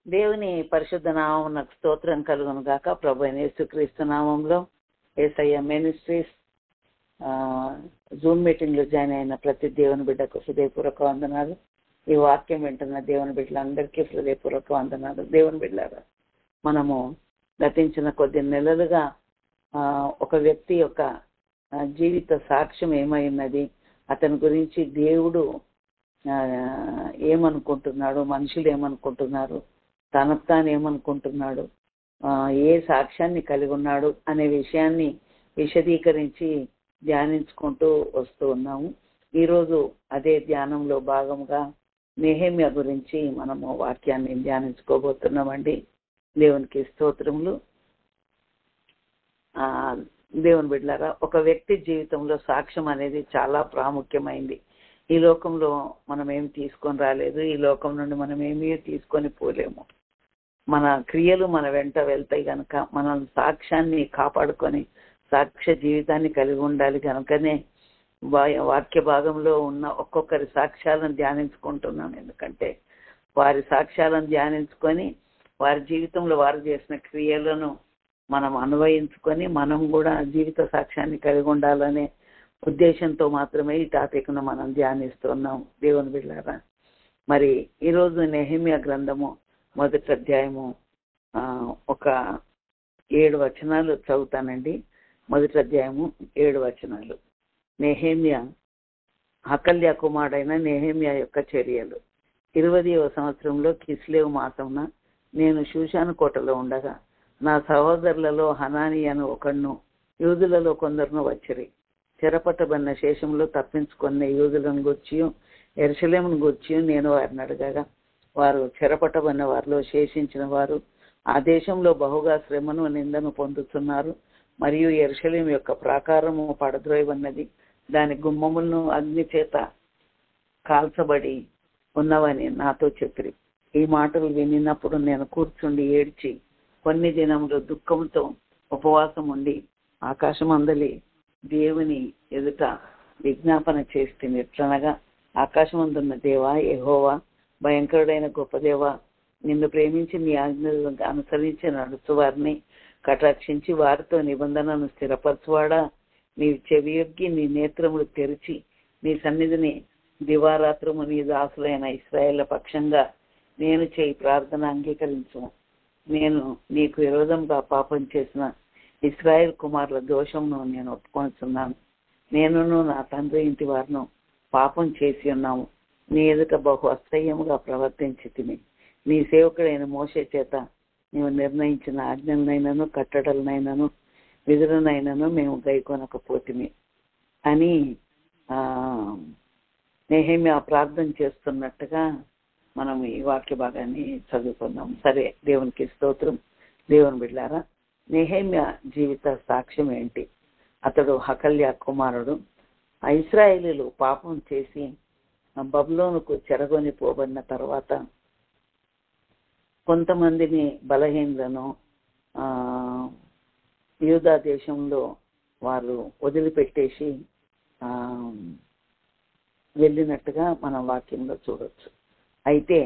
దేవుని పరిశుద్ధ నామమునకు స్తోత్రం కలుగును గాక. ప్రభువైన యేసుక్రీస్తు నామంలో యేసయ్య మినిస్ట్రీస్ జూమ్ మీటింగ్ లో జాయిన్ అయిన ప్రతి దేవుని బిడ్డకు హృదయపూర్వక వందనాలు. ఈ వాక్యం వింటున్న దేవుని బిడ్డలందరికీ హృదయపూర్వక వందనాలు. దేవుని బిడ్డలారా, మనము గతించిన కొద్ది నెలలుగా ఒక వ్యక్తి యొక్క జీవిత సాక్ష్యం ఏమైనది, అతని గురించి దేవుడు ఏమనుకుంటున్నాడు, మనుషులు ఏమనుకుంటున్నారు, తనకు తాను ఏమనుకుంటున్నాడు, ఏ సాక్ష్యాన్ని కలిగి ఉన్నాడు అనే విషయాన్ని విశదీకరించి ధ్యానించుకుంటూ వస్తూ ఉన్నాము. ఈరోజు అదే ధ్యానంలో భాగంగా నెహెమ్యా గురించి మనము వాక్యాన్ని ధ్యానించుకోబోతున్నామండి. దేవునికి స్తోత్రములు. దేవుని బిడ్డలారా, ఒక వ్యక్తి జీవితంలో సాక్ష్యం అనేది చాలా ప్రాముఖ్యమైంది. ఈ లోకంలో మనం ఏమి తీసుకొని రాలేదు, ఈ లోకం నుండి మనం ఏమీ తీసుకొని పోలేము. మన క్రియలు మన వెంట వెళ్తాయి కనుక మనం సాక్ష్యాన్ని కాపాడుకొని సాక్ష్య జీవితాన్ని కలిగి ఉండాలి. కనుకనే వాక్య భాగంలో ఉన్న ఒక్కొక్కరి సాక్ష్యాలను ధ్యానించుకుంటున్నాను. ఎందుకంటే వారి సాక్ష్యాలను ధ్యానించుకొని వారి జీవితంలో వారు చేసిన క్రియలను మనం అన్వయించుకొని మనం కూడా జీవిత సాక్ష్యాన్ని కలిగి ఉండాలనే ఉద్దేశంతో మాత్రమే ఈ టాపిక్ను మనం ధ్యానిస్తున్నాం. దేవుని బిడ్డలారా, మరి ఈరోజు నెహెమ్యా గ్రంథము 1వ అధ్యాయము ఒక 7 వచనాలు చదువుతానండి. 1వ అధ్యాయము 7 వచనాలు. నెహెమ్యా, హకల్యా కుమారుడైన నెహెమ్యా యొక్క చర్యలు. 20వ సంవత్సరంలో కిస్లేవు మాసమున నేను షూషాను కోటలో ఉండగా నా సహోదరులలో హనాని అను ఒకడును యూదులలో కొందరును వచ్చిరి. చెరపట్టబడిన శేషంలో తప్పించుకున్న యూదులను గూర్చి యెరూషలేమును గూర్చి నేను వారిని అడగగా వారు చెరపట్టబడిన వారిలో శేషించిన వారు ఆ దేశంలో బహుగా శ్రమను నిందను పొందుతున్నారు, మరియు యెరూషలేము యొక్క ప్రాకారము పడద్రోయబడినది, దాని గుమ్మములను అగ్ని చేత కాల్చబడి ఉన్నవని నాతో చెప్పిరి. ఈ మాటలు వినినప్పుడు నేను కూర్చుండి ఏడ్చి కొన్ని దినములు దుఃఖంతో ఉపవాసం ఉండి ఆకాశమందలి దేవుని ఎదుట విజ్ఞాపన చేస్తుంది. ఎట్లనగా, ఆకాశమందున్న దేవా యెహోవా, భయంకరుడైన గొప్ప దేవా, నిన్ను ప్రేమించి నీ ఆజ్ఞలను అనుసరించి నడుచు వారిని కటాక్షించి వారితో నిబంధనను స్థిరపరచువాడా, నీ చెవియొగ్గి నీ నేత్రములు తెరిచి నీ సన్నిధిని దివారాత్రము నీ దాసులైన ఇశ్రాయేళ్ల పక్షంగా నేను చేయి ప్రార్థన అంగీకరించు. నేను నీకు విరోధంగా పాపం చేసిన ఇశ్రాయేల్ కుమారుల దోషంను నేను ఒప్పుకొనుచున్నాను. నేనును నా తండ్రి ఇంటి వారిను పాపం చేసి ఉన్నాము. నీ ఎదుట బహు అసహ్యముగా ప్రవర్తించి తిని నీ సేవకుడైన మోషే చేత నీవు నిర్ణయించిన ఆజ్ఞలనైనను కట్టడలనైనను విధులనైనను మేము గైకొనకపోతిమి అని నెహెమ్యా ప్రార్థన చేస్తున్నట్టుగా మనం ఈ వాక్య భాగాన్ని చదువుకుందాం. సరే, దేవునికి స్తోత్రం. దేవుని బిడ్డలారా, నెహెమ్యా జీవిత సాక్ష్యం ఏంటి? అతడు హకల్యా కుమారుడు. ఇశ్రాయేలీయులు పాపం చేసి బబులోనుకు చెరగొని పోబడిన తర్వాత కొంతమందిని బలహీనులను యూదా దేశంలో వారు వదిలిపెట్టేసి వెళ్ళినట్టుగా మనం వాక్యంలో చూడొచ్చు. అయితే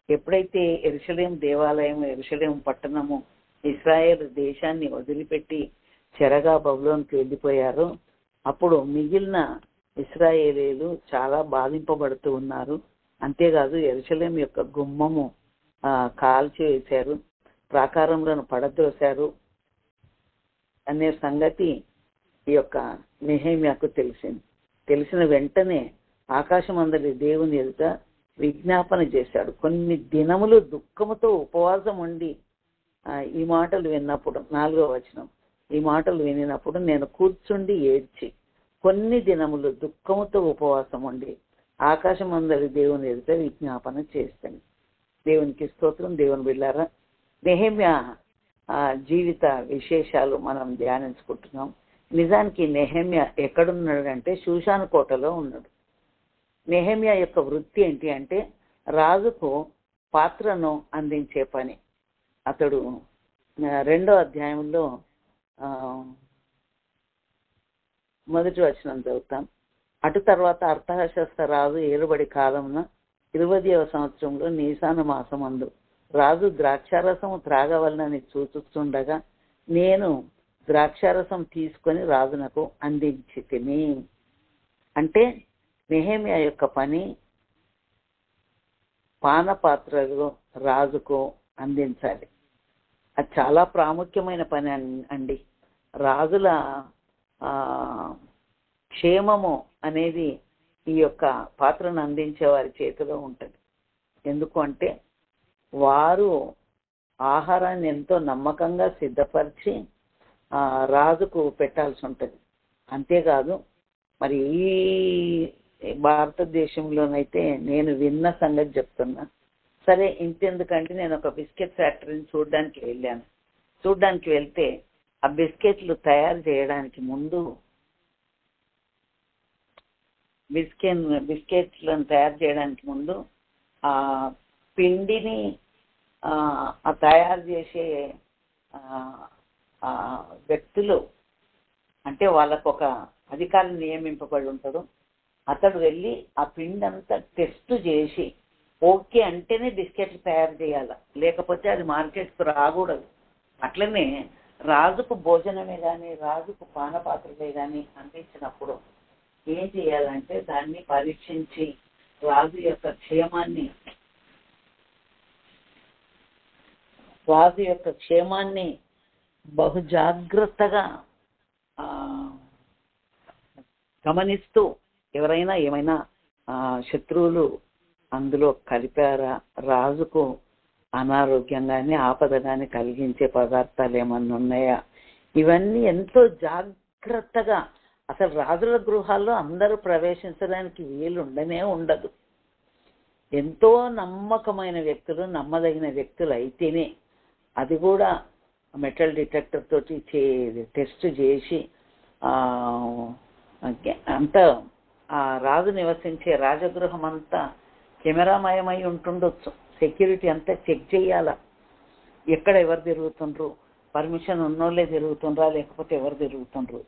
ఎప్పుడైతే యెరూషలేం దేవాలయం, యెరూషలేం పట్టణము ఇశ్రాయేల్ దేశాన్ని వదిలిపెట్టి చెరగా బబులోనుకు వెళ్ళిపోయారో అప్పుడు మిగిలిన ఇశ్రాయేలీయులు చాలా బాధింపబడుతూ ఉన్నారు. అంతేకాదు, యెరూషలేం యొక్క గుమ్మము కాల్చివేశారు, ప్రాకారములను పడద్రోశారు అనే సంగతి ఈ యొక్క నెహెమ్యాకు తెలిసింది. తెలిసిన వెంటనే ఆకాశమందలి దేవుని ఎదుట విజ్ఞాపన చేశాడు. కొన్ని దినములు దుఃఖముతో ఉపవాసం ఉండి ఈ మాటలు విన్నప్పుడు, 4వ వచనం, ఈ మాటలు వినినప్పుడు నేను కూర్చుండి ఏడ్చి కొన్ని దినములు దుఃఖముతో ఉపవాసం ఉండి ఆకాశమందలి దేవుని ఎదుట విజ్ఞాపన చేస్తాను. దేవునికి స్తోత్రం. దేవుని బిడ్డలారా, నెహెమ్యా జీవిత విశేషాలు మనం ధ్యానించుకుంటున్నాం. నిజానికి నెహెమ్యా ఎక్కడున్నాడు అంటే షూషాను కోటలో ఉన్నాడు. నెహెమ్యా యొక్క వృత్తి ఏంటి అంటే రాజుకు పాత్రను అందించే పని. అతడు 2వ అధ్యాయంలో 1వ వచనం చదువుతాం. అటు తర్వాత అర్తహషస్త రాజు ఏలుబడి కాలమున 20వ సంవత్సరంలో నీసాన మాసమందు రాజు ద్రాక్షారసము త్రాగవలనని చూచుతుండగా నేను ద్రాక్షారసం తీసుకొని రాజునకు అందించితిని. అంటే నెహెమ్యా యొక్క పని పానపాత్రలు రాజుకు అందించాలి. అది చాలా ప్రాముఖ్యమైన పని అండి. రాజుల క్షేమము అనేది ఈ యొక్క పాత్రను అందించే వారి చేతిలో ఉంటుంది. ఎందుకు అంటే వారు ఆహారాన్ని ఎంతో నమ్మకంగా సిద్ధపరిచి రాజుకు పెట్టాల్సి ఉంటుంది. అంతేకాదు మరి ఈ భారతదేశంలోనైతే నేను విన్న సంగతి చెప్తున్నా. సరే, ఇంతెందుకంటే నేను ఒక బిస్కెట్ ఫ్యాక్టరీని చూడడానికి వెళ్తే ఆ బిస్కెట్లు తయారు చేయడానికి ముందు బిస్కెట్లను తయారు చేయడానికి ముందు ఆ పిండిని తయారు చేసే వ్యక్తులు, అంటే వాళ్ళకు ఒక అధికారి నియమింపబడి ఉంటాడు. అతడు వెళ్ళి ఆ పిండి అంతా టెస్ట్ చేసి ఓకే అంటేనే బిస్కెట్లు తయారు చేయాలి, లేకపోతే అది మార్కెట్కు రాకూడదు. అట్లనే రాజుకు భోజనమే కానీ రాజుకు పానపాత్రలే కానీ అందించినప్పుడు ఏం చేయాలంటే దాన్ని పరీక్షించి రాజు యొక్క క్షేమాన్ని బహు జాగ్రత్తగా గమనిస్తూ ఎవరైనా ఏమైనా శత్రువులు అందులో కలిపారా, రాజుకు అనారోగ్యం కానీ ఆపద కానీ కలిగించే పదార్థాలు ఏమన్నా ఉన్నాయా, ఇవన్నీ ఎంతో జాగ్రత్తగా. అసలు రాజుల గృహాల్లో అందరూ ప్రవేశించడానికి వీలు ఉండదు. ఎంతో నమ్మకమైన వ్యక్తులు, నమ్మదగిన వ్యక్తులు అయితేనే, అది కూడా మెటల్ డిటెక్టర్ తోటి టెస్ట్ చేసి అంతా ఆ రాజు నివసించే రాజగృహం అంతా కెమెరామయమై ఉంటుండొచ్చు. సెక్యూరిటీ అంతా చెక్ చేయాల, ఎక్కడ ఎవరు తిరుగుతుండ్రు, పర్మిషన్ ఉన్నోళ్ళే తిరుగుతుండ్రా లేకపోతే ఎవరు తిరుగుతుండ్రు,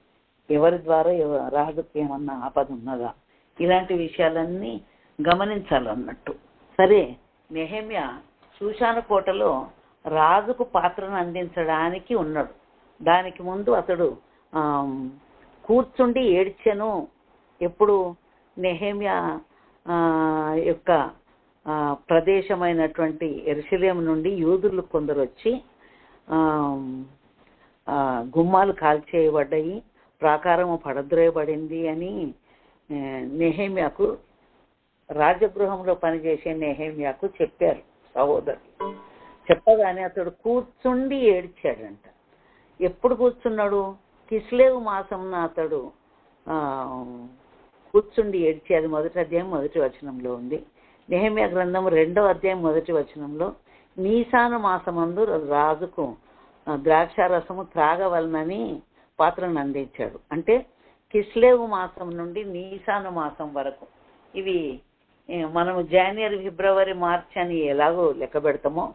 ఎవరి ద్వారా రాజుకు ఏమన్నా ఆపద ఉన్నదా, ఇలాంటి విషయాలన్నీ గమనించాలన్నట్టు. సరే, నెహెమ్యా షూషాను కోటలో రాజుకు పాత్రను అందించడానికి ఉన్నాడు. దానికి ముందు అతడు కూర్చుండి ఏడ్చెను. ఎప్పుడు నెహెమ్యా యొక్క ప్రదేశమైనటువంటి యెరూషలేము నుండి యూదులు కొందరు వచ్చి గుమ్మాలు కాల్చేయబడ్డాయి, ప్రాకారము పడద్రోయబడింది అని నెహెమ్యాకు, రాజగృహంలో పనిచేసే నెహెమ్యాకు చెప్పారు సహోదరులు. చెప్పగానే అతడు కూర్చుండి ఏడ్చాడంట. ఎప్పుడు కూర్చున్నాడు? కిస్లేవు మాసంన అతడు కూర్చుండి ఏడ్చి, అది 1వ అధ్యాయం 1వ వచనంలో ఉంది. నెహెమ్యా గ్రంథం 2వ అధ్యాయం 1వ వచనంలో నీసాను మాసమందు రాజుకు ద్రాక్షారసము త్రాగవలనని పాత్రను అందించాడు. అంటే కిస్లేవు మాసం నుండి నీసాను మాసం వరకు, ఇవి మనము జనవరి, ఫిబ్రవరి, మార్చి అని ఎలాగో లెక్క పెడతామో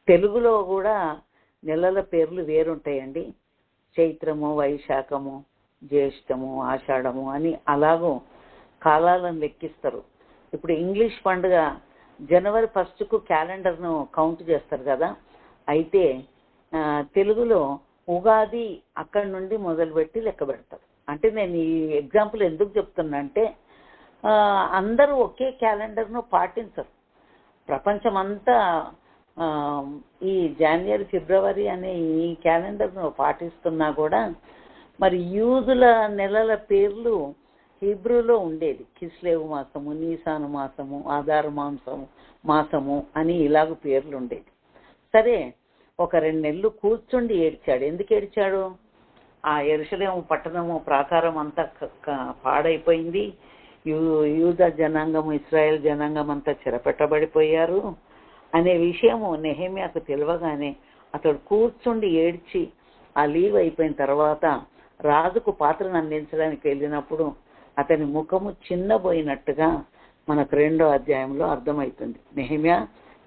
తెలుగులో కూడా నెలల పేర్లు వేరుంటాయండి. చైత్రము, వైశాఖము, జ్యేష్ఠము, ఆషాఢము అని అలాగూ కాలాలను లెక్కిస్తారు. ఇప్పుడు ఇంగ్లీష్ పండుగ జనవరి 1కు క్యాలెండర్ను కౌంట్ చేస్తారు కదా, అయితే తెలుగులో ఉగాది అక్కడి నుండి మొదలుపెట్టి లెక్క పెడతారు. అంటే నేను ఈ ఎగ్జాంపుల్ ఎందుకు చెప్తున్నా అంటే అందరూ ఒకే క్యాలెండర్ను పాటించరు. ప్రపంచమంతా ఈ జనవరి, ఫిబ్రవరి అనే ఈ క్యాలెండర్ను పాటిస్తున్నా కూడా మరి యూదుల నెలల పేర్లు హీబ్రూలో ఉండేది. కిస్లేవు మాసము, నీసాను మాసము, ఆదారు మాసము అని ఇలాగ పేర్లు ఉండేది. సరే, ఒక 2 నెలలు కూర్చుండి ఏడ్చాడు. ఎందుకు ఏడ్చాడు? ఆ యెరూషలేము పట్టణము ప్రాకారం అంతా పాడైపోయింది, యూదా జనాంగము, ఇశ్రాయేల్ జనాంగం అంతా చెరపెట్టబడిపోయారు అనే విషయము నెహెమ్యాకు తెలియగానే అతడు కూర్చుండి ఏడ్చి, ఆ లీవ్ అయిపోయిన తర్వాత రాజుకు పాత్రను అందించడానికి వెళ్ళినప్పుడు అతని ముఖము చిన్నబోయినట్టుగా మనకు 2వ అధ్యాయంలో అర్థమవుతుంది. నెహెమ్యా,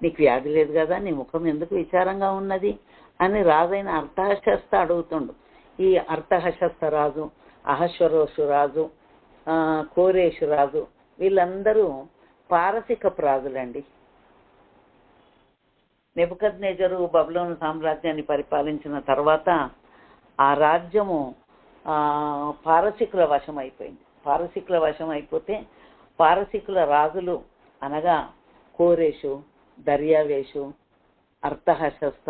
నీకు వ్యాధి లేదు కదా, నీ ముఖం ఎందుకు విచారంగా ఉన్నది అని రాజైన అర్థహశస్త అడుగుతుండు. ఈ అర్థహశస్త రాజు, అహశ్వరోషు రాజు, కోరేషు రాజు, వీళ్ళందరూ పారసికపు రాజులండి. నెబుకద్నెజరు బబులోను సామ్రాజ్యాన్ని పరిపాలించిన తర్వాత ఆ రాజ్యము పారసికుల వశం అయిపోయింది. పారసికుల వశం అయిపోతే పారసికుల రాజులు అనగా కోరేషు, దర్యావేషు, అర్తహషస్త,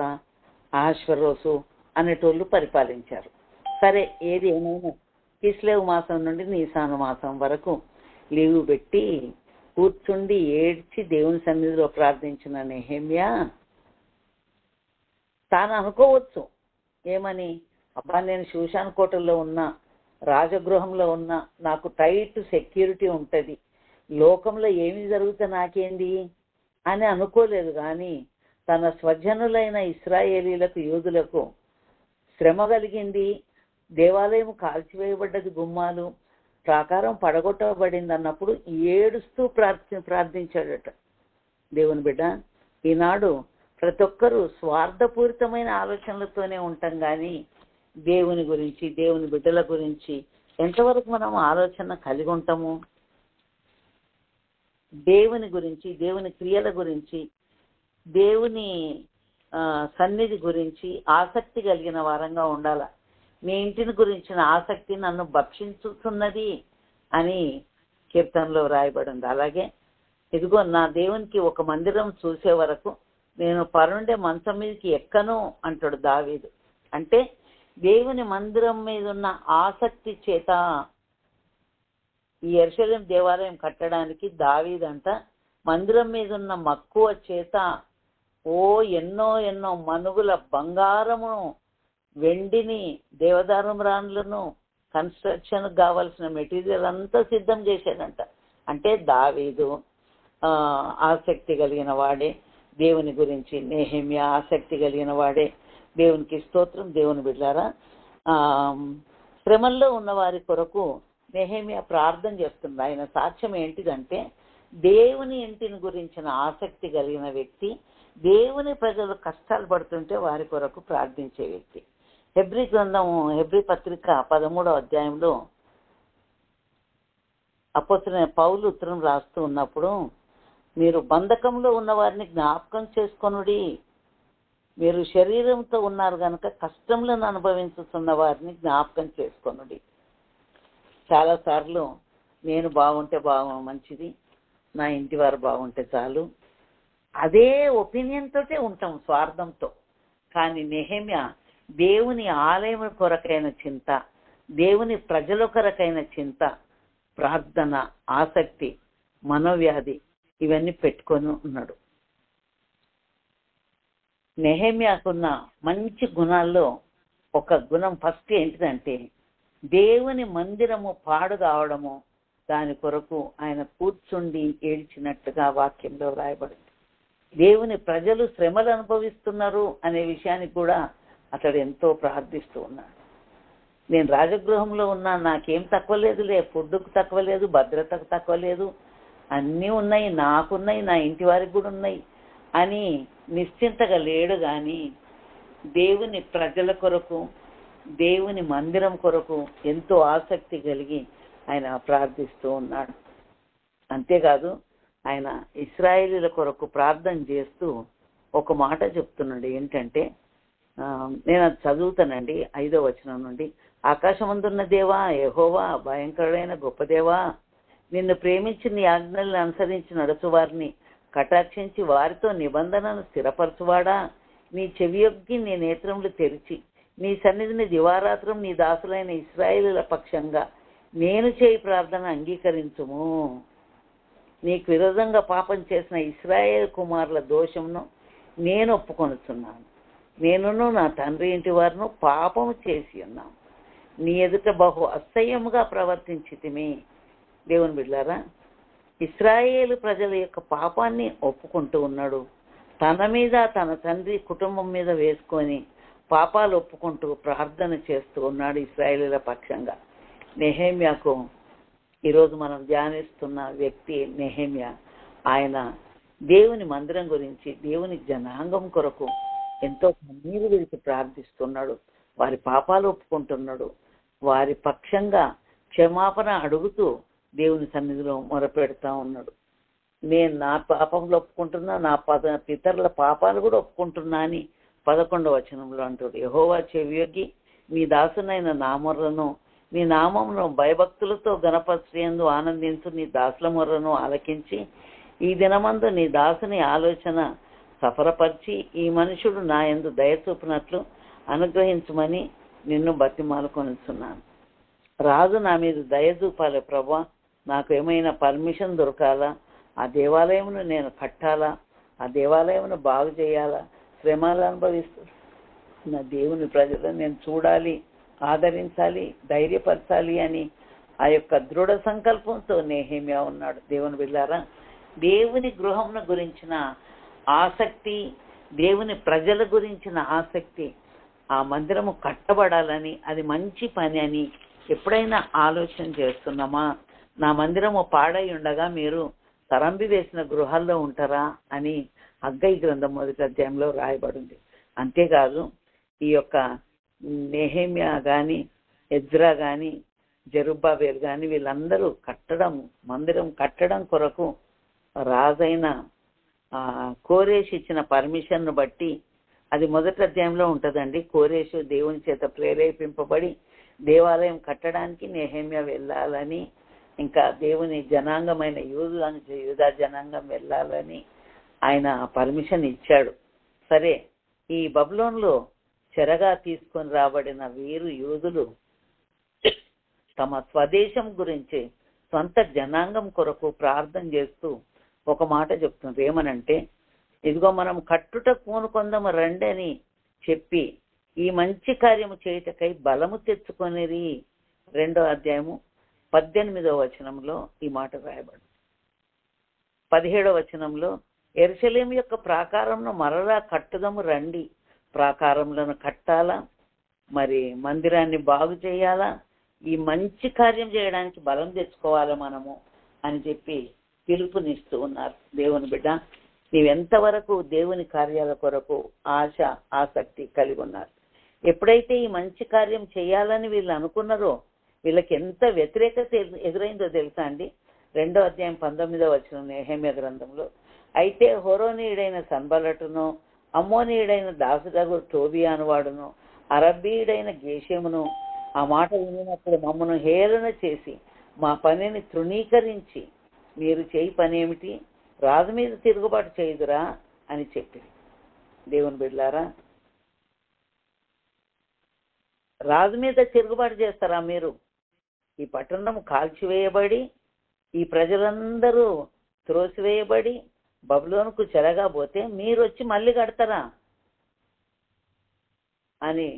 అహశ్వరోసు అనేటోళ్ళు పరిపాలించారు. సరే, ఏది ఏమైనా కిస్లేవు మాసం నుండి నీసాను మాసం వరకు లీవు పెట్టి కూర్చుండి ఏడ్చి దేవుని సన్నిధిలో ప్రార్థించిన నెహెమ్యా తాను అనుకోవచ్చు ఏమని, అబ్బా నేను షూషాను కోటల్లో ఉన్నా, రాజగృహంలో ఉన్నా, నాకు టైట్ సెక్యూరిటీ ఉంటుంది, లోకంలో ఏమి జరుగుతా నాకేంది అని అనుకోలేదు. కానీ తన స్వజనులైన ఇశ్రాయేలీలకు, యూదులకు శ్రమ కలిగింది, దేవాలయం కాల్చివేయబడ్డది, గుమ్మాలు ప్రాకారం పడగొట్టబడింది అన్నప్పుడు ఏడుస్తూ ప్రార్థించాడట. దేవుని బిడ్డ, ఈనాడు ప్రతి ఒక్కరూ స్వార్థపూరితమైన ఆలోచనలతోనే ఉంటాం, కానీ దేవుని గురించి, దేవుని బిడ్డల గురించి ఎంతవరకు మనం ఆలోచన కలిగి ఉంటాము? దేవుని గురించి, దేవుని క్రియల గురించి, దేవుని సన్నిధి గురించి ఆసక్తి కలిగిన వారంగా ఉండాల. మీ ఇంటిని గురించిన ఆసక్తి నన్ను భక్షించుతున్నది అని కీర్తనలో రాయబడింది. అలాగే ఇదిగో నా దేవునికి ఒక మందిరం చూసే వరకు నేను పరుండే మంచం మీదకి ఎక్కను అంటాడు దావీదు. అంటే దేవుని మందిరం మీద ఉన్న ఆసక్తి చేత ఈ యెరూషలేం దేవాలయం కట్టడానికి దావీదంట మందిరం మీద ఉన్న మక్కువ చేత ఎన్నో ఎన్నో మనుగుల బంగారమును, వెండిని, దేవదారం రాన్లను, కన్స్ట్రక్షన్ కావాల్సిన మెటీరియల్ అంతా సిద్ధం చేశాడంట. అంటే దావీదు ఆసక్తి కలిగిన వాడే దేవుని గురించి. నెహెమ్యా ఆసక్తి కలిగిన వాడే. దేవునికి స్తోత్రం. దేవుని బిడ్డలారా, శ్రమల్లో ఉన్న వారి కొరకు నెహెమ్యా ప్రార్థన చేస్తుంది. ఆయన సాక్ష్యం ఏంటిదంటే, దేవుని ఇంటిని గురించిన ఆసక్తి కలిగిన వ్యక్తి, దేవుని ప్రజలు కష్టాలు పడుతుంటే వారి కొరకు ప్రార్థించే వ్యక్తి. హెబ్రీ గ్రంథము, హెబ్రీ పత్రిక 13వ అధ్యాయంలో అపోస్తలుడైన పౌలు ఉత్తరం రాస్తూ ఉన్నప్పుడు, మీరు బంధకంలో ఉన్న వారిని జ్ఞాపకం చేసుకొనుడి, మీరు శరీరంతో ఉన్నారు కనుక కష్టములను అనుభవించుతున్న వారిని జ్ఞాపకం చేసుకొనుడి. చాలాసార్లు నేను బాగుంటే మంచిది, నా ఇంటి వారు బాగుంటే చాలు, అదే ఒపీనియన్ తోటే ఉంటాం, స్వార్థంతో. కానీ నెహెమ్యా దేవుని ఆలయం కొరకైన చింత, దేవుని ప్రజల కొరకైన చింత, ప్రార్థన, ఆసక్తి, మనోవ్యాధి ఇవన్నీ పెట్టుకొని ఉన్నాడు. నెహెమ్యాకున్న మంచి గుణాల్లో ఒక గుణం ఫస్ట్ ఏంటిదంటే, దేవుని మందిరము పాడు కావడము, దాని కొరకు ఆయన కూర్చుండి ఏడ్చినట్టుగా వాక్యంలో రాయబడింది. దేవుని ప్రజలు శ్రమలు అనుభవిస్తున్నారు అనే విషయానికి కూడా అతడు ఎంతో ప్రార్థిస్తూ ఉన్నాడు. నేను రాజగృహంలో ఉన్నా, నాకేం తక్కువ లేదులే, ఫుడ్కు తక్కువ లేదు, భద్రతకు తక్కువ లేదు, అన్నీ ఉన్నాయి, నాకున్నాయి, నా ఇంటి వారికి కూడా ఉన్నాయి అని నిశ్చింతగా లేడు. కానీ దేవుని ప్రజల కొరకు, దేవుని మందిరం కొరకు ఎంతో ఆసక్తి కలిగి ఆయన ప్రార్థిస్తూ ఉన్నాడు. అంతేకాదు, ఆయన ఇశ్రాయేలీల కొరకు ప్రార్థన చేస్తూ ఒక మాట చెప్తున్నాడు. ఏంటంటే, నేను అది చదువుతానండి 5వ వచనం నుండి. ఆకాశమందున్న దేవా యెహోవా, భయంకరుడైన గొప్ప దేవా, నిన్ను ప్రేమించి నీ ఆజ్ఞలను అనుసరించి నడుచువారిని కటాక్షించి వారితో నిబంధనను స్థిరపరచువాడా, నీ చెవియొగ్గి నీ నేత్రములు తెరిచి నీ సన్నిధిని దివారాత్రం నీ దాసులైన ఇశ్రాయేలీల పక్షంగా నేను చేయి ప్రార్థన అంగీకరించుము. నీకు విరోధంగా పాపం చేసిన ఇశ్రాయేలు కుమారుల దోషమును నేను ఒప్పుకొనుచున్నాను. నేనును నా తండ్రి ఇంటి వారును పాపము చేసి ఉన్నాం, నీ ఎదుట బహు అసహ్యముగా ప్రవర్తించితిమి. దేవుని బిడ్డలారా, ఇశ్రాయేలు ప్రజల యొక్క పాపాన్ని ఒప్పుకుంటూ ఉన్నాడు. తన మీద, తన తండ్రి కుటుంబం మీద వేసుకొని పాపాలు ఒప్పుకుంటూ ప్రార్థన చేస్తూ ఉన్నాడు ఇశ్రాయేలీల పక్షంగా. నెహెమ్యాకు ఈరోజు మనం ధ్యానిస్తున్న వ్యక్తి నెహెమ్యా. ఆయన దేవుని మందిరం గురించి, దేవుని జనాంగం కొరకు ఎంతో కన్నీరు విడిచి ప్రార్థిస్తున్నాడు. వారి పాపాలు ఒప్పుకుంటున్నాడు. వారి పక్షంగా క్షమాపణ అడుగుతూ దేవుని సన్నిధిలో మొరపెడతా ఉన్నాడు. నేను నా పాపంలో ఒప్పుకుంటున్నా, నా పితరుల పాపాలు కూడా ఒప్పుకుంటున్నా అని 11వ వచనంలో అంటాడు. యెహోవా చెవియొగ్గి మీ దాసునైన నా మొర్రను, నీ నామమును భయభక్తులతో గణపరిచేందు ఆనందించు నీ దాసుల మొర్రను ఆలకించి ఈ దినమందు నీ దాసుని ఆలోచన సఫలపరిచి ఈ మనుషుడు నా యందు దయ చూపినట్లు అనుగ్రహించమని నిన్ను బతిమాలుకొనిచున్నాను. రాజు నా మీద దయ చూపాలి ప్రభా, నాకు ఏమైనా పర్మిషన్ దొరకాలా, ఆ దేవాలయమును నేను కట్టాలా, ఆ దేవాలయమును బాగు చేయాలా, శ్రమలు అనుభవిస్తూ నా దేవుని ప్రజలను నేను చూడాలి, ఆదరించాలి, ధైర్యపరచాలి అని ఆ యొక్క దృఢ సంకల్పంతో నెహెమ్యా ఉన్నాడు. దేవుని బిడ్డలారా, దేవుని గృహమును గురించిన ఆసక్తి, దేవుని ప్రజల గురించిన ఆసక్తి, ఆ మందిరము కట్టబడాలని, అది మంచి పని అని ఎప్పుడైనా ఆలోచన చేస్తున్నామా? నా మందిరము పాడై ఉండగా మీరు తరంబి వేసిన గృహాల్లో ఉంటారా అని హగ్గై గ్రంథం 1వ అధ్యాయంలో రాయబడింది. అంతేకాదు ఈ యొక్క నెహెమ్యా కానీ, ఎజ్రా కానీ, జెరుబ్బాబెలు కానీ వీళ్ళందరూ మందిరం కట్టడం కొరకు రాజైన కోరేషు ఇచ్చిన పర్మిషన్ను బట్టి, అది 1వ అధ్యాయంలో ఉంటుందండి. కోరేషు దేవుని చేత ప్రేరేపింపబడి దేవాలయం కట్టడానికి నెహెమ్యా వెళ్ళాలని, ఇంకా దేవుని జనాంగమైన యూదా జనాంగం వెళ్ళాలని ఆయన పర్మిషన్ ఇచ్చాడు. సరే, ఈ బబులోన్లో చెరగా తీసుకొని రాబడిన వీరు యూదులు తమ స్వదేశం గురించి, సొంత జనాంగం కొరకు ప్రార్థన చేస్తూ ఒక మాట చెప్తున్నారు. ఏమనంటే, ఇదిగో మనం కట్టుట పూనుకొందాము రండి అని చెప్పి ఈ మంచి కార్యము చేయుటకై బలము తెచ్చుకొనిరి. 2వ అధ్యాయము 18వ వచనంలో ఈ మాట రాయబడింది. 17వ వచనంలో యెరూషలేము యొక్క ప్రాకారంను మరలా కట్టుదాము రండి, ప్రాకారములను కట్టాలా, మరి మందిరాన్ని బాగు చేయాలా, ఈ మంచి కార్యం చేయడానికి బలం తెచ్చుకోవాలా మనము అని చెప్పి పిలుపునిస్తూ ఉన్నారు. దేవుని బిడ్డ, నీవెంతవరకు దేవుని కార్యాల కొరకు ఆశ, ఆసక్తి కలిగి ఉన్నారు? ఎప్పుడైతే ఈ మంచి కార్యం చేయాలని వీళ్ళు అనుకున్నారో వీళ్ళకి ఎంత వ్యతిరేకత ఎదురైందో తెలుసా అండి? 2వ అధ్యాయం 19వ వచనం నెహెమ్యా గ్రంథంలో, అయితే హోరోనీయుడైన సన్బల్లటును, అమ్మోనీయుడైన దాసుడగు టోబియా అనువాడును, అరబ్బీయుడైన గేషెమును ఆ మాట వినినప్పుడు మమ్మను హేళన చేసి మా పనిని తృణీకరించి, మీరు చేయి పని ఏమిటి, రాజు మీద తిరుగుబాటు చేయుదురా అని చెప్పి. దేవుని బిడ్డలారా, రాజు మీద తిరుగుబాటు చేస్తారా మీరు? ఈ పట్టణం కాల్చివేయబడి, ఈ ప్రజలందరూ త్రోసివేయబడి బబులోనుకు చెరగా పోతే మీరు వచ్చి మళ్ళీ కడతారా అని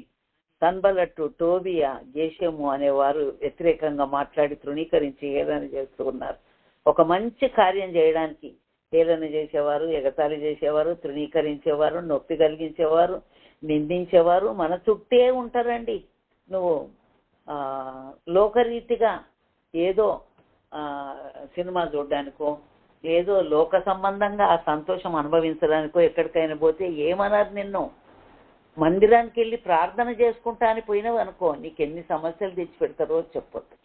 సన్బల్లటు, టోబియా, గేషెము అనేవారు వ్యతిరేకంగా మాట్లాడి తృణీకరించి హేళన చేస్తూ ఉన్నారు. ఒక మంచి కార్యం చేయడానికి హేళన చేసేవారు, ఎగతాళి చేసేవారు, తృణీకరించేవారు, నొప్పి కలిగించేవారు, నిందించేవారు మన చుట్టే ఉంటారండి. నువ్వు లోకరీతిగా ఏదో సినిమా చూడడానికో, ఏదో లోక సంబంధంగా ఆ సంతోషం అనుభవించడానికో ఎక్కడికైనా పోతే ఏమన్నారు నిన్ను? మందిరానికి వెళ్ళి ప్రార్థన చేసుకుంటా అని పోయినావు అనుకో, నీకు ఎన్ని సమస్యలు తెచ్చిపెడతారో చెప్పొద్దు.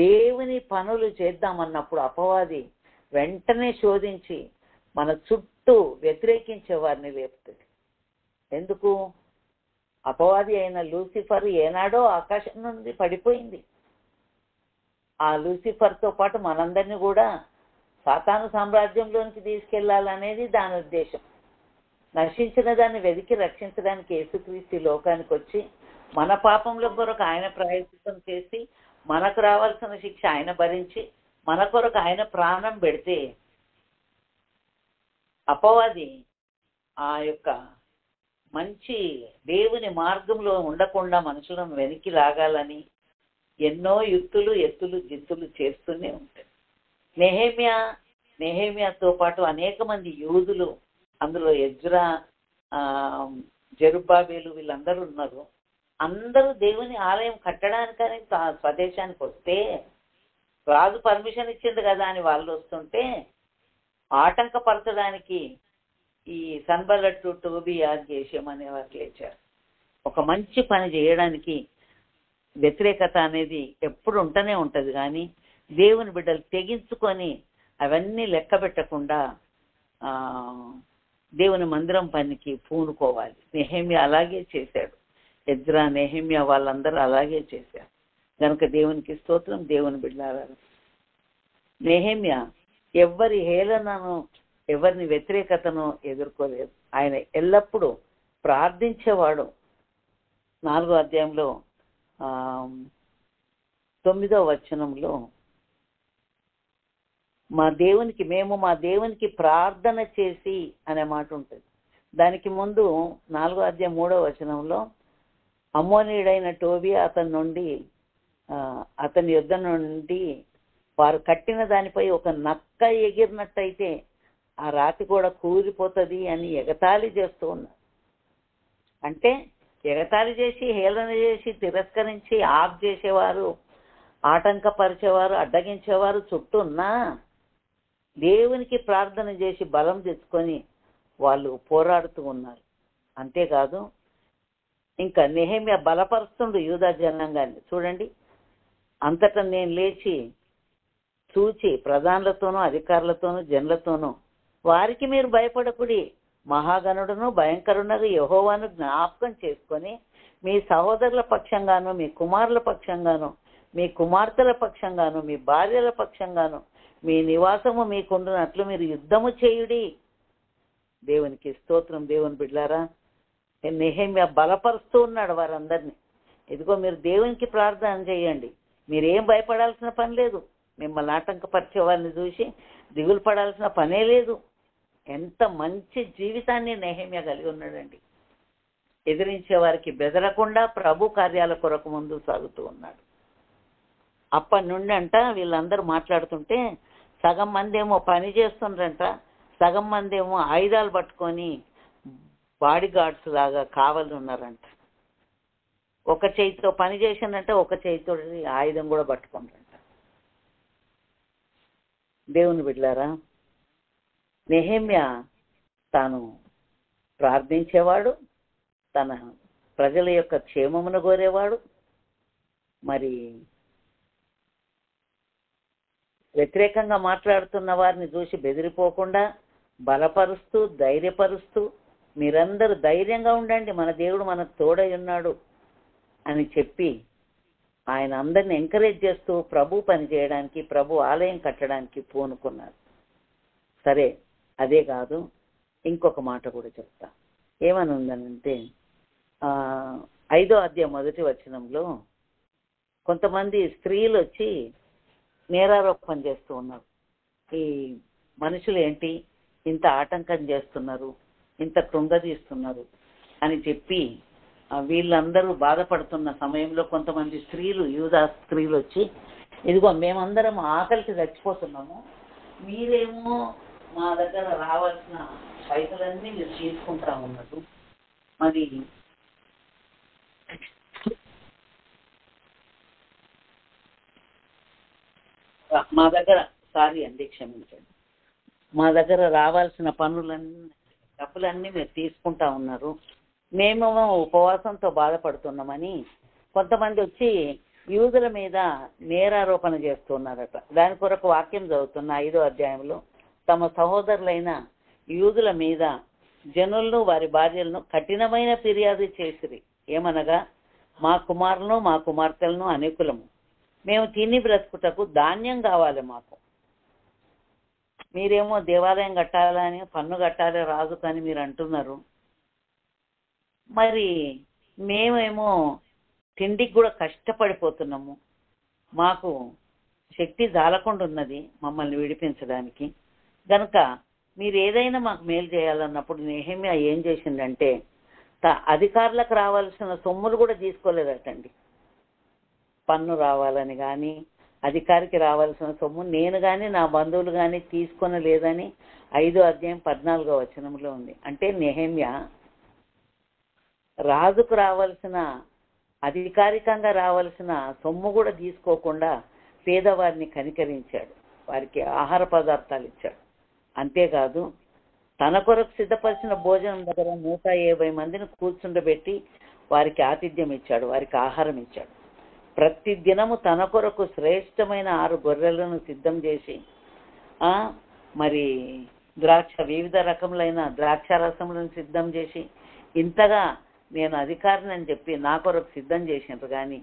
దేవుని పనులు చేద్దామన్నప్పుడు అపవాది వెంటనే శోధించి మన చుట్టూ వ్యతిరేకించే వారిని లేపుతుంది. ఎందుకు? అపవాది అయిన లూసిఫర్ ఏనాడో ఆకాశం నుండి పడిపోయింది. ఆ లూసిఫర్తో పాటు మనందరినీ కూడా సాతాను సామ్రాజ్యంలోనికి తీసుకెళ్లాలనేది దాని ఉద్దేశం. నశించిన దాన్ని వెతికి రక్షించడానికి యేసుక్రీస్తు లోకానికి వచ్చి మన పాపంలో కొరకు ఆయన ప్రాయశ్చిత్తం చేసి మనకు రావాల్సిన శిక్ష ఆయన భరించి మన కొరకు ఆయన ప్రాణం పెడితే, అపవాది ఆ యొక్క మంచి దేవుని మార్గంలో ఉండకుండా మనుషులను వెనక్కి లాగాలని ఎన్నో ఎత్తులు జిత్తులు చేస్తూనే ఉంటాయి. నెహెమ్యాతో పాటు అనేక మంది యూదులు, అందులో ఎజ్రా, జెరుబ్బాబెలు వీళ్ళందరూ ఉన్నారు. అందరూ దేవుని ఆలయం కట్టడానికని స్వదేశానికి వస్తే, రాజు పర్మిషన్ ఇచ్చింది కదా అని వాళ్ళు వస్తుంటే ఆటంకపరచడానికి ఈ సన్బల్లటు, టోబియా, గేషెం అనేవారు లేచారు. ఒక మంచి పని చేయడానికి వ్యతిరేకత అనేది ఎప్పుడు ఉంటూనే ఉంటుంది. కానీ దేవుని బిడ్డలు తెగించుకొని అవన్నీ లెక్క పెట్టకుండా దేవుని మందిరం పనికి పూనుకోవాలి. నెహెమ్యా అలాగే చేశాడు. ఎజ్రా, నెహెమ్యా వాళ్ళందరూ అలాగే చేశారు. కనుక దేవునికి స్తోత్రం. దేవుని బిడ్డలారా, నెహెమ్యా ఎవరి హేళనను, ఎవరిని వ్యతిరేకతను ఎదుర్కోలేదు. ఆయన ఎల్లప్పుడూ ప్రార్థించేవాడు. 4వ అధ్యాయంలో 9వ వచనంలో మేము మా దేవునికి ప్రార్థన చేసి అనే మాట ఉంటుంది. దానికి ముందు 4వ అధ్యాయం 3వ వచనంలో అమ్మోనీయుడైన టోబియా అతని యుద్ధ నుండి వారు కట్టిన దానిపై ఒక నక్క ఎగిరినట్టయితే ఆ రాతి కూడా కూలిపోతుంది అని ఎగతాళి చేస్తూ ఉన్నారు. అంటే ఎగతాళి చేసి, హేళన చేసి, తిరస్కరించి ఆఫ్ చేసేవారు, ఆటంకపరిచేవారు, అడ్డగించేవారు చుట్టూ ఉన్నా దేవునికి ప్రార్థన చేసి బలం తెచ్చుకొని వాళ్ళు పోరాడుతూ ఉన్నారు. అంతేకాదు, ఇంకా నెహెమ్యా బలపరుస్తుండు యూదా జనాంగాన్ని. చూడండి, అంతటా నేను లేచి చూచి ప్రధానులతోనూ అధికారులతోనూ జనులతోనూ వారికి మీరు భయపడకుడి, మహాగణుడును భయంకరునకు యెహోవాను జ్ఞాపకం చేసుకొని మీ సహోదరుల పక్షంగాను, మీ కుమారుల పక్షంగాను, మీ కుమార్తెల పక్షంగాను, మీ భార్యల పక్షంగాను, మీ నివాసము మీకుండునట్లు మీరు యుద్ధము చేయుడి. దేవునికి స్తోత్రం. దేవుని బిడ్డలారా, నెహెమ్యా బలపరుస్తూ ఉన్నాడు వారందరినీ. ఇదిగో మీరు దేవునికి ప్రార్థన చేయండి, మీరేం భయపడాల్సిన పని లేదు, మిమ్మల్ని ఆటంకపరిచే వారిని చూసి దిగులు పడాల్సిన పనే లేదు. ఎంత మంచి జీవితాన్ని నెహెమ్యా కలిగి ఉన్నాడండి. ఎదిరించే వారికి బెదరకుండా ప్రభు కార్యాల కొరకు ముందు సాగుతూ ఉన్నాడు. అప్పటి నుండి వీళ్ళందరూ మాట్లాడుతుంటే సగం మంది ఏమో పని చేస్తుండ్రంట, సగం మంది ఏమో ఆయుధాలు పట్టుకొని బాడీ గార్డ్స్ లాగా కావాలి ఉన్నారంట. ఒక చేతితో పని చేసిందంటే ఒక చేతితో ఆయుధం కూడా పట్టుకుంటారంట. దేవుని బిడ్డలారా, నెహెమ్యా తాను ప్రార్థించేవాడు, తన ప్రజల యొక్క క్షేమమును కోరేవాడు. మరి వ్యతిరేకంగా మాట్లాడుతున్న వారిని చూసి బెదిరిపోకుండా బలపరుస్తూ, ధైర్యపరుస్తూ, మీరందరూ ధైర్యంగా ఉండండి, మన దేవుడు మనకు తోడై ఉన్నాడు అని చెప్పి ఆయన అందరిని ఎంకరేజ్ చేస్తూ ప్రభు పని చేయడానికి, ప్రభు ఆలయం కట్టడానికి పూనుకున్నారు. సరే, అదే కాదు, ఇంకొక మాట కూడా చెప్తా. ఏమని ఉందనంటే 5వ అధ్యాయం 1వ వచనంలో కొంతమంది స్త్రీలు వచ్చి నేరారోపణ చేస్తూ ఉన్నారు. ఈ మనుషులు ఏంటి ఇంత ఆటంకం చేస్తున్నారు, ఇంత కృంగదీస్తున్నారు అని చెప్పి వీళ్ళందరూ బాధపడుతున్న సమయంలో కొంతమంది స్త్రీలు, యూదా స్త్రీలు వచ్చి, ఇదిగో మేమందరం ఆకలికి చచ్చిపోతున్నాము, మీరేమో మా దగ్గర రావాల్సిన పైసలన్నీ మీరు తీసుకుంటా ఉన్నారు, మరి మా దగ్గర క్షమించండి, మా దగ్గర రావాల్సిన డబ్బులన్నీ మీరు తీసుకుంటా ఉన్నారు, మేమేమో ఉపవాసంతో బాధపడుతున్నామని కొంతమంది వచ్చి యూదుల మీద నేరారోపణ చేస్తున్నారట. దాని కొరకు వాక్యం చదువుతున్న 5వ అధ్యాయంలో తమ సహోదరులైన యూదుల మీద జనులను వారి భార్యలను కఠినమైన ఫిర్యాదు చేసిరి. ఏమనగా, మా కుమారులను మా కుమార్తెలను అనేకులము, మేము తిని బ్రతుకుటకు ధాన్యం కావాలి మాకు, మీరేమో దేవాలయం కట్టాలని, పన్ను కట్టాలి రాజు కానీ మీరు అంటున్నారు, మరి మేమేమో తిండికి కూడా కష్టపడిపోతున్నాము, మాకు శక్తి జాలకుండా ఉన్నది మమ్మల్ని విడిపించడానికి, కనుక మీరు ఏదైనా మాకు మేలు చేయాలన్నప్పుడు నెహెమ్యా ఏం చేసిందంటే అధికారులకు రావాల్సిన సొమ్ములు కూడా తీసుకోలేదటండి. పన్ను రావాలని కానీ, అధికారికి రావాల్సిన సొమ్ము నేను కానీ నా బంధువులు కానీ తీసుకొనలేదని 5వ అధ్యాయం 14వ వచనంలో ఉంది. అంటే నెహెమ్యా రాజుకు రావాల్సిన, అధికారికంగా రావాల్సిన సొమ్ము కూడా తీసుకోకుండా పేదవారిని కనికరించాడు, వారికి ఆహార పదార్థాలు ఇచ్చాడు. అంతేకాదు, తన కొరకు సిద్ధపరిచిన భోజనం దగ్గర 150 మందిని కూర్చుండబెట్టి వారికి ఆతిథ్యం ఇచ్చాడు, వారికి ఆహారం ఇచ్చాడు. ప్రతి దినము తన కొరకు శ్రేష్టమైన 6 గొర్రెలను సిద్ధం చేసి మరి వివిధ రకములైన ద్రాక్ష రసములను సిద్ధం చేసి ఇంతగా నేను అధికారిని అని చెప్పి నా కొరకు సిద్ధం చేసినారు. కానీ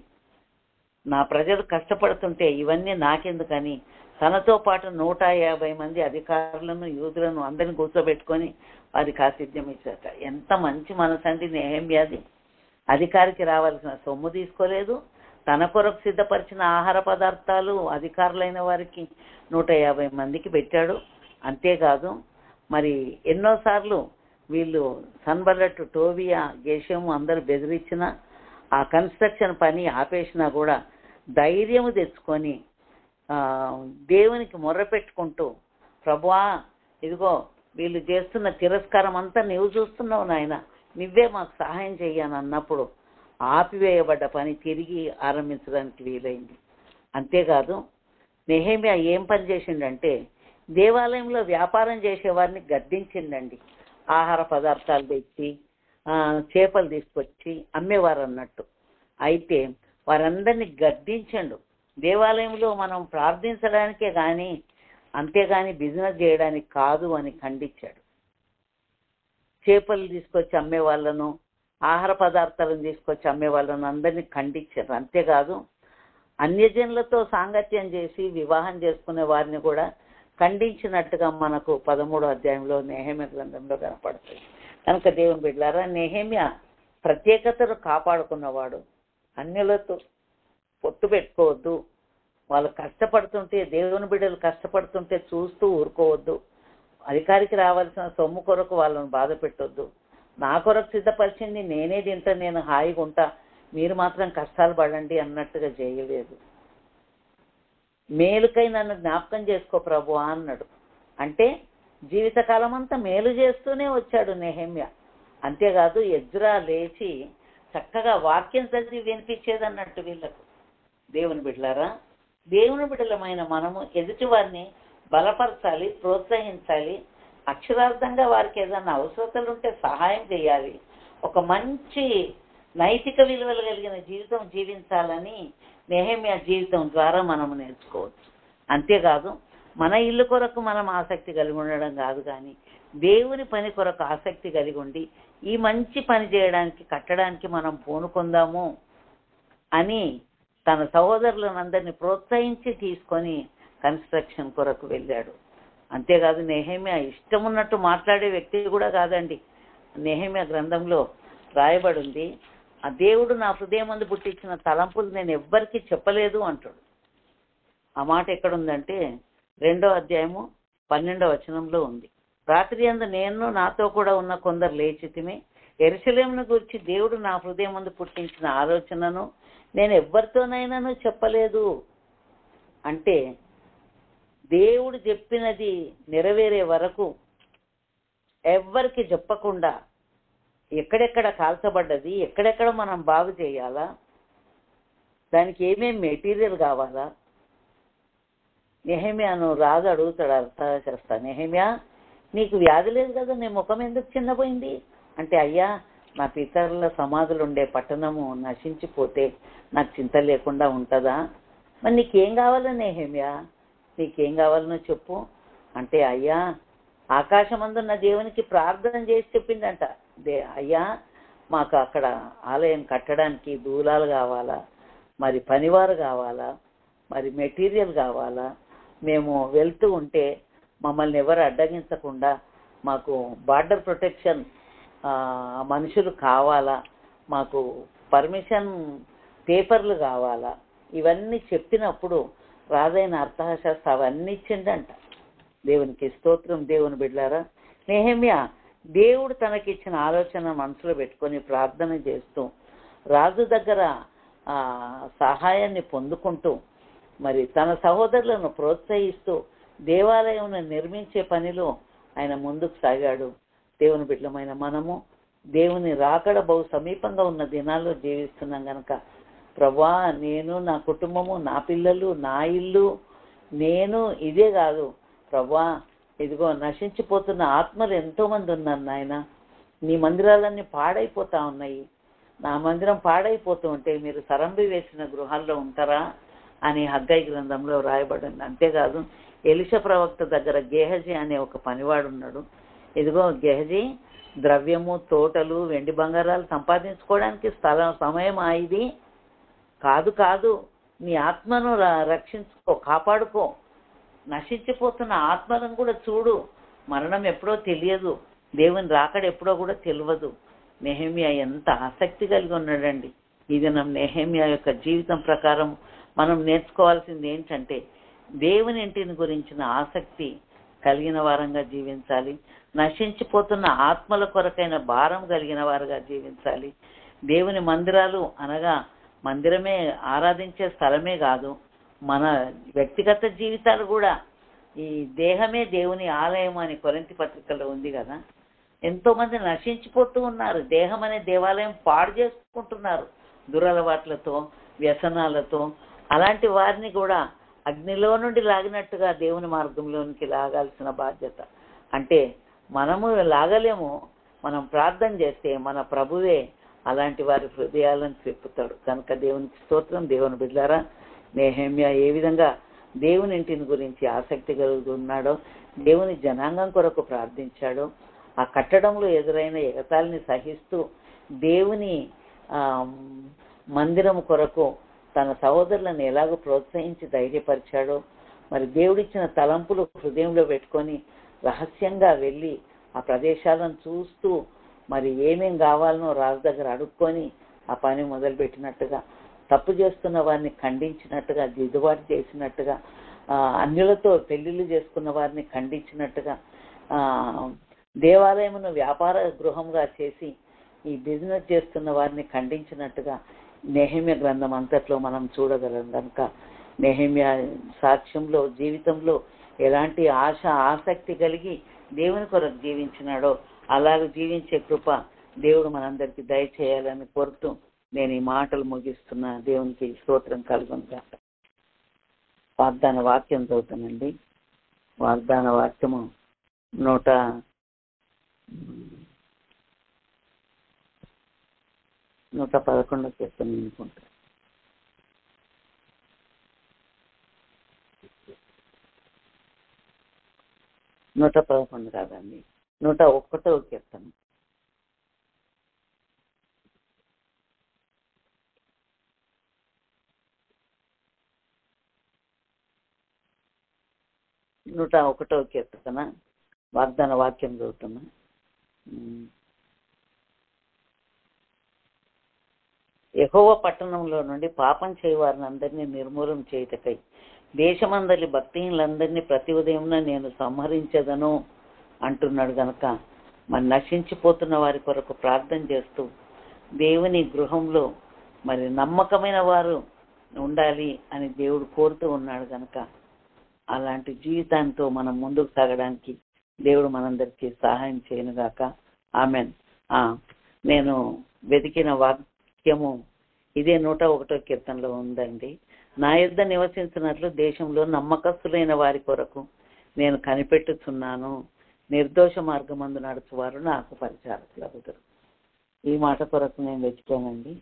నా ప్రజలు కష్టపడుతుంటే ఇవన్నీ నాకెందుకని తనతో పాటు 150 మంది అధికారులను, యూదులను అందరిని కూర్చోబెట్టుకొని వారికి ఆతిథ్యం ఇచ్చారట. ఎంత మంచి మనసండి నెహెమ్యాది. అధికారికి రావాల్సిన సొమ్ము తీసుకోలేదు, తన కొరకు సిద్ధపరిచిన ఆహార పదార్థాలు అధికారులైన వారికి 150 మందికి పెట్టాడు. అంతేకాదు మరి ఎన్నోసార్లు వీళ్ళు సన్బల్లట్, టోబియా, గెషము అందరూ బెదిరించిన ఆ కన్స్ట్రక్షన్ పని ఆపేసినా కూడా ధైర్యము తెచ్చుకొని దేవునికి మొర్ర పెట్టుకుంటూ, ప్రభువా ఇదిగో వీళ్ళు చేస్తున్న తిరస్కారం అంతా నీవు చూస్తున్నావు నాయన, నువ్వే మాకు సహాయం చెయ్యని అన్నప్పుడు ఆపివేయబడ్డ పని తిరిగి ఆరంభించడానికి వీలైంది. అంతేకాదు నెహెమ్యా ఏం పని చేసిండంటే దేవాలయంలో వ్యాపారం చేసేవారిని గద్దించిండండి. ఆహార పదార్థాలు తెచ్చి చేపలు తీసుకొచ్చి అమ్మేవారు అన్నట్టు. అయితే వారందరినీ గద్దించండు. దేవాలయంలో మనం ప్రార్థించడానికే కానీ అంతేగాని బిజినెస్ చేయడానికి కాదు అని ఖండించాడు. చేపలు తీసుకొచ్చి అమ్మే వాళ్ళను, ఆహార పదార్థాలను తీసుకొచ్చి అమ్మే వాళ్ళను అందరినీ ఖండించారు. అంతేకాదు అన్యజనులతో సాంగత్యం చేసి వివాహం చేసుకునే వారిని కూడా ఖండించినట్టుగా మనకు 13వ అధ్యాయంలో నెహెమ్యా గ్రంథంలో కనపడుతుంది. కనుక దేవుని బిడ్డలారా, నెహెమ్యా ప్రత్యేకతను కాపాడుకున్నవాడు. అన్యులతో పొత్తు పెట్టుకోవద్దు. వాళ్ళు కష్టపడుతుంటే, దేవుని బిడ్డలు కష్టపడుతుంటే చూస్తూ ఊరుకోవద్దు. అధికారికి రావాల్సిన సొమ్ము కొరకు వాళ్ళని బాధ పెట్టొద్దు. నా కొరకు సిద్ధపరిచింది నేనే తింటా, నేను హాయిగా ఉంటా, మీరు మాత్రం కష్టాలు పడండి అన్నట్టుగా చేయలేదు. మేలుకై నన్ను జ్ఞాపకం చేసుకో ప్రభువా అన్నాడు. అంటే జీవితకాలం అంతా మేలు చేస్తూనే వచ్చాడు నెహెమ్యా. అంతేకాదు ఎజ్రా లేచి చక్కగా వాక్యం చదివి వినిపించేదన్నట్టు వీళ్ళకు. దేవుని బిడ్డలారా, దేవుని బిడ్డలమైన మనము ఎదుటి వారిని బలపరచాలి, ప్రోత్సహించాలి. అక్షరార్థంగా వారికి ఏదైనా అవసరతలు ఉంటే సహాయం చేయాలి. ఒక మంచి నైతిక విలువలు కలిగిన జీవితం జీవించాలని నెహెమ్యా జీవితం ద్వారా మనము నేర్చుకోవచ్చు. అంతేకాదు మన ఇల్లు కొరకు మనం ఆసక్తి కలిగి ఉండడం కాదు, కానీ దేవుని పని కొరకు ఆసక్తి కలిగి ఉండి ఈ మంచి పని చేయడానికి, కట్టడానికి మనం పూనుకుందాము అని తన సహోదరులందరినీ ప్రోత్సహించి తీసుకొని కన్స్ట్రక్షన్ కొరకు వెళ్ళాడు. అంతేకాదు నెహెమ్యా ఇష్టం ఉన్నట్టు మాట్లాడే వ్యక్తి కూడా కాదండి. నెహెమ్యా గ్రంథంలో రాయబడి ఉంది, ఆ దేవుడు నా హృదయమందు పుట్టించిన తలంపులు నేను ఎవ్వరికీ చెప్పలేదు అంటాడు. ఆ మాట ఎక్కడుందంటే 2వ అధ్యాయము 12వ వచనంలో ఉంది. రాత్రి అందు నేను నాతో కూడా ఉన్న కొందరు లేచితిమి, యెరూషలేమును గురించి దేవుడు నా హృదయమందు పుట్టించిన ఆలోచనను నేను ఎవ్వరితోనైనాను చెప్పలేదు. అంటే దేవుడు చెప్పినది నెరవేరే వరకు ఎవ్వరికి చెప్పకుండా ఎక్కడెక్కడ కాల్చబడ్డది, ఎక్కడెక్కడ మనం బాగు చేయాలా, దానికి ఏమేమి మెటీరియల్ కావాలా. నెహెమ్యాను రాజు అడుగుతాడు అర్థశాస్త్ర, నెహెమ్యా నీకు వ్యాధి లేదు కదా, నీ ముఖం ఎందుకు చిన్నపోయింది అంటే, అయ్యా నా పితరుల సమాధులు ఉండే పట్టణము నశించిపోతే నాకు చింత లేకుండా ఉంటుందా, మరి నీకేం కావాలో నెహెమ్యా, నీకేం కావాలనో చెప్పు అంటే, అయ్యా ఆకాశమందున్న దేవునికి ప్రార్థన చేసి చెప్పిందంట, అయ్యా మాకు అక్కడ ఆలయం కట్టడానికి దూలాలు కావాలా, మరి పనివారు కావాలా, మరి మెటీరియల్ కావాలా, మేము వెళ్తూ ఉంటే మమ్మల్ని ఎవరు అడ్డగించకుండా మాకు బార్డర్ ప్రొటెక్షన్ మనుషులు కావాలా, మాకు పర్మిషన్ పేపర్లు కావాలా. ఇవన్నీ చెప్పినప్పుడు రాజైన అర్థశాస్త్ర అవన్నీ ఇచ్చిండంట. దేవునికి స్తోత్రం. దేవుని బిడ్డలారా, నెహెమ్యా దేవుడు తనకిచ్చిన ఆలోచన మనసులో పెట్టుకొని ప్రార్థన చేస్తూ రాజు దగ్గర సహాయాన్ని పొందుకుంటూ మరి తన సహోదరులను ప్రోత్సహిస్తూ దేవాలయం నిర్మించే పనిలో ఆయన ముందుకు సాగాడు. దేవుని బిడ్డలమైన మనము దేవుని రాకడ బహు సమీపంగా ఉన్న దినాల్లో జీవిస్తున్నాం కనుక, ప్రభువా నేను, నా కుటుంబము, నా పిల్లలు, నా ఇల్లు, నేను ఇదే కాదు ప్రభువా, ఇదిగో నశించిపోతున్న ఆత్మలు ఎంతో మంది ఉన్నారు నాయన, నీ మందిరాలన్నీ పాడైపోతా ఉన్నాయి, నా మందిరం పాడైపోతూ ఉంటే మీరు సరంబి వేసిన గృహాల్లో ఉంటారా అని హగ్గయి గ్రంథంలో రాయబడింది. అంతేకాదు ఎలీషా ప్రవక్త దగ్గర గేహజీ అనే ఒక పనివాడు ఉన్నాడు. ఇదిగో గేహజీ, ద్రవ్యము, తోటలు, వెండి బంగారాలు సంపాదించుకోవడానికి సమయం ఇది కాదు. నీ ఆత్మను రక్షించుకో, కాపాడుకో. నశించిపోతున్న ఆత్మలను కూడా చూడు. మరణం ఎప్పుడో తెలియదు, దేవుని రాకడ ఎప్పుడో కూడా తెలియదు. నెహెమ్యా ఎంత ఆసక్తి కలిగి ఉన్నాడండి. ఇది నెహెమ్యా యొక్క జీవితం ప్రకారం మనం నేర్చుకోవాల్సింది ఏంటంటే, దేవుని ఇంటిని గురించిన ఆసక్తి కలిగిన వారంగా జీవించాలి. నశించిపోతున్న ఆత్మల కొరకైన భారం కలిగిన వారుగా జీవించాలి. దేవుని మందిరాలు అనగా మందిరమే ఆరాధించే స్థలమే కాదు, మన వ్యక్తిగత జీవితాలు కూడా. ఈ దేహమే దేవుని ఆలయం అని కొరింథీ పత్రికలో ఉంది కదా. ఎంతో మంది నశించిపోతూ ఉన్నారు. దేహం అనే దేవాలయం పాడు చేసుకుంటున్నారు దురలవాట్లతో, వ్యసనాలతో. అలాంటి వారిని కూడా అగ్నిలో నుండి లాగినట్టుగా దేవుని మార్గంలోనికి లాగాల్సిన బాధ్యత. అంటే మనము లాగలేము, మనం ప్రార్థన చేస్తే మన ప్రభువే అలాంటి వారి హృదయాలను తిప్పుతాడు. కనుక దేవునికి స్తోత్రం. దేవుని బిడ్డలారా, నెహెమ్యా ఏ విధంగా దేవుని ఇంటిని గురించి ఆసక్తి కలిగి ఉన్నాడో, దేవుని జనాంగం కొరకు ప్రార్థించాడో, ఆ కట్టడంలో ఎదురైన ఎగతాళిని సహిస్తూ దేవుని మందిరం కొరకు తన సహోదరులను ఎలాగో ప్రోత్సహించి ధైర్యపరిచాడో, మరి దేవుడిచ్చిన తలంపులు హృదయంలో పెట్టుకొని రహస్యంగా వెళ్ళి ఆ ప్రదేశాలను చూస్తూ మరి ఏమేం కావాలనో రాజు దగ్గర అడుక్కొని ఆ పని మొదలుపెట్టినట్టుగా, తప్పు చేస్తున్న వారిని ఖండించినట్టుగా, దిద్దుబాటు చేసినట్టుగా, అన్యులతో పెళ్లిళ్ళు చేసుకున్న వారిని ఖండించినట్టుగా, దేవాలయమును వ్యాపార గృహంగా చేసి ఈ బిజినెస్ చేస్తున్న వారిని ఖండించినట్టుగా నెహెమ్యా గ్రంథం అంతట్లో మనం చూడగలం. కనుక నెహెమ్యా సాక్ష్యంలో, జీవితంలో ఎలాంటి ఆసక్తి కలిగి దేవుని కొరకు జీవించినాడో అలాగే జీవించే కృప దేవుడు మనందరికీ దయచేయాలని కోరుతూ నేను ఈ మాటలు ముగిస్తున్నా. దేవునికి స్తోత్రం కలుగునుగా. వాగ్దాన వాక్యం చదువుతానండి. వాగ్దాన వాక్యము 111 చేస్తాను అనుకుంటా. 111 కాదండి, 101 కీర్తన. నూట 101 కీర్తన వాగ్దాన వాక్యం చదువుతున్నా. యెహోవా పట్టణంలో నుండి పాపం చేయవారిని అందరినీ నిర్మూలన చేయుటకై దేశమందరి భక్తిహీనులందరినీ ప్రతి ఉదయంన నేను సంహరించదను అంటున్నాడు. గనక మరి నశించిపోతున్న వారి కొరకు ప్రార్థన చేస్తూ దేవుని గృహంలో మరి నమ్మకమైన వారు ఉండాలి అని దేవుడు కోరుతూ ఉన్నాడు. కనుక అలాంటి జీవితాంతో మనం ముందుకు సాగడానికి దేవుడు మనందరికీ సహాయం చేయనుగాక. ఆమెన్. నేను వెతికిన వాక్యము ఇదే 101 కీర్తనలో ఉందండి. నా యొద్ద నివసించినట్లు దేశంలో నమ్మకస్తులైన వారి కొరకు నేను కనిపెట్టుచున్నాను, నిర్దోష మార్గమందు నడుచువారు నాకు పరిచారకులగుదురు. ఈ మాట కొరకు నేను వెతికానండి.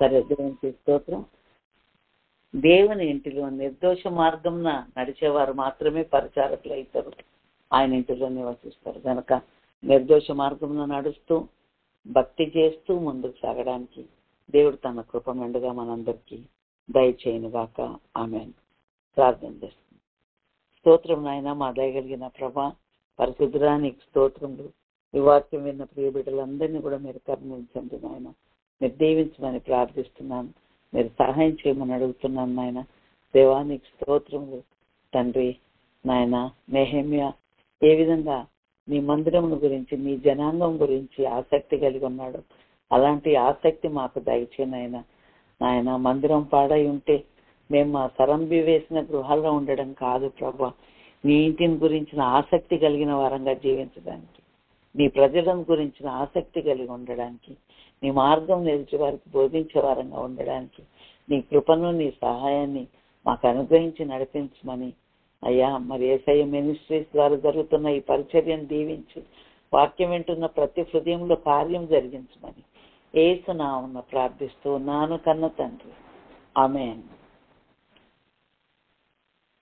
సరే, దేవునికి స్తోత్రం. దేవుని ఇంటిలో నిర్దోష మార్గంన నడిచేవారు మాత్రమే పరిచారకులు అవుతారు, ఆయన ఇంటిలో నివసిస్తారు. కనుక నిర్దోష మార్గంలో నడుస్తూ భక్తి చేస్తూ ముందుకు సాగడానికి దేవుడు తన కృప మెండుగా మనందరికీ దయచేయునుగాక. ఆమేన్. ప్రార్థన చేస్తుంది. స్తోత్రం నాయన, మా దయగలిగిన ప్రభా, పరిశుద్ధుడా నీకు స్తోత్రములు. ఈ వాక్యం విన్న ప్రియ బిడ్డలందరినీ కూడా మీరు కరుణించండి నాయన. మీరు దీవించమని ప్రార్థిస్తున్నాను, మీరు సహాయం చేయమని అడుగుతున్నాను నాయన. దేవా నీకు స్తోత్రములు తండ్రి. నాయన నెహెమ్యా ఏ విధంగా నీ మందిరమును గురించి, నీ జనాంగం గురించి ఆసక్తి కలిగి ఉన్నాడు, అలాంటి ఆసక్తి మాకు దయచేయనైనా. నాయన మందిరం పాడై ఉంటే మేము మా సరంబి వేసిన గృహాల్లో ఉండడం కాదు ప్రభా, నీ ఇంటిని గురించిన ఆసక్తి కలిగిన వారంగా జీవించడానికి, నీ ప్రజలను గురించిన ఆసక్తి కలిగి ఉండడానికి, నీ మార్గం నిలిచి వారికి బోధించే వారంగా ఉండడానికి నీ కృపను, నీ సహాయాన్ని మాకు అనుగ్రహించి నడిపించమని అయ్యా. మరి యేసయ్య మినిస్ట్రీస్ ద్వారా జరుగుతున్న ఈ పరిచర్యను దీవించి వాక్యం వింటున్న ప్రతి హృదయంలో కార్యం జరిగించమని యేసు నామమున ప్రార్థిస్తూ ఉన్నాను కన్న తండ్రి. ఆమేన్.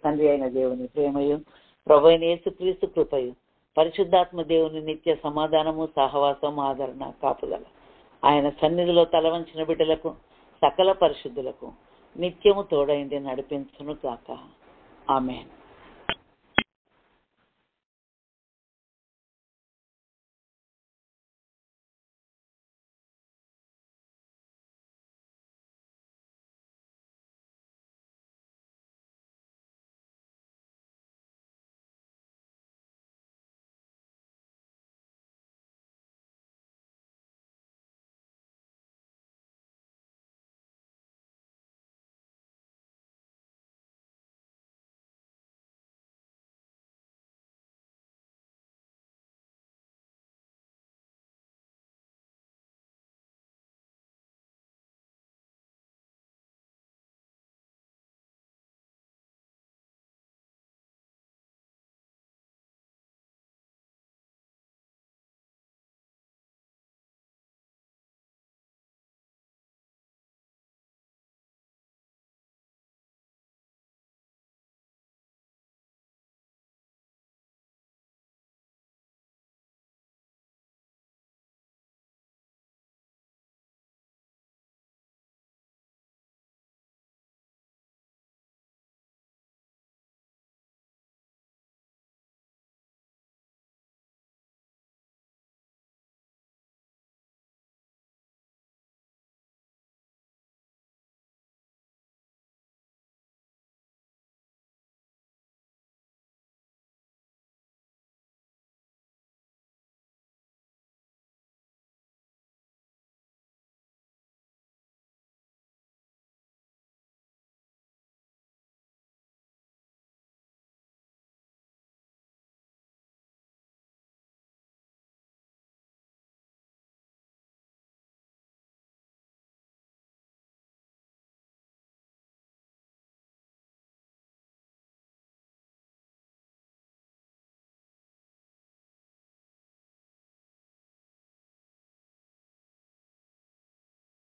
తండ్రి అయిన దేవుని ప్రేమయు, ప్రభు అయిన యేసుక్రీస్తు కృపయు, పరిశుద్ధాత్మ దేవుని నిత్య సమాధానము, సహవాసం, ఆదరణ, కాపుదల ఆయన సన్నిధిలో తలవంచిన బిడ్డలకు, సకల పరిశుద్ధులకు నిత్యము తోడైంది నడిపించును గాక. ఆమేన్.